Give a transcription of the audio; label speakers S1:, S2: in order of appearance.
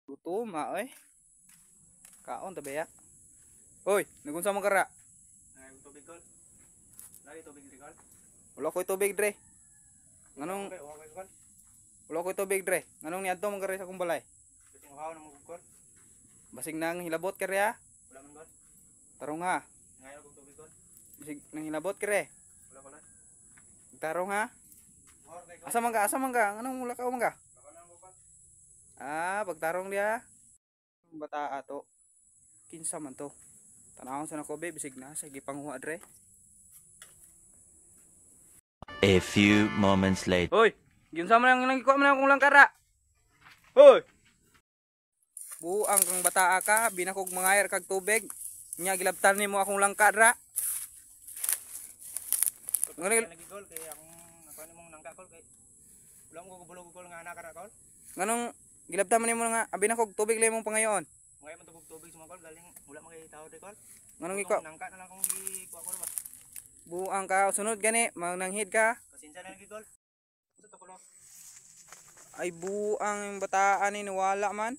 S1: Gutom oy. Kaon ta beya. Hoy, nagunsa man kara?
S2: Ay tubig kol. Lagi tubig di kol.
S1: Wala koy tubig dre. Nganong
S2: Okay kol.
S1: wala koy tubig dre? Nganong niadto man kara sa akong balay?
S2: Biting uhaw na mo kol.
S1: Basig nang hilabot kare ha.
S2: Wala man kol.
S1: Tarong ha.
S2: Ngayon kog tubig kol.
S1: Basig nang hilabot kare.
S2: Wala kol.
S1: Tarong ha.
S2: Uhaw kay kol.
S1: Asa man ka? Asa man ka? Nganong wala ka man ka?
S2: Wala na mo kol.
S1: Pagtarong dia. Bata ato. Kinsa man to? Tanawon sa nako be bisig na sige panghuwa dre.
S3: A few moments later.
S1: Hoy, giunsa man nang ikuha man akong langkara? Hoy. Buang kang bataa ka, binakog mangayar kag tubig. Nya gilabtan nimo akong langka dra.
S2: Ngani lagi kol kay ang nakuha nimong nangka kol kay wala mo ko bulog kol nga anak ra kol.
S1: Nganong gilabtan man nimo nga binakog tubig lemong pangayon?
S2: Ngayon man tubog tubig sa mga kol galing wala man kay tao di kol.
S1: Nganong ikaw?
S2: Nangka na lang kong ikuha kol ba.
S1: Buang ka, sunod gani, mananghid ka.
S2: Pasensya na lagi kol. Sa to kol.
S1: Ay buang yung bataan ni wala man.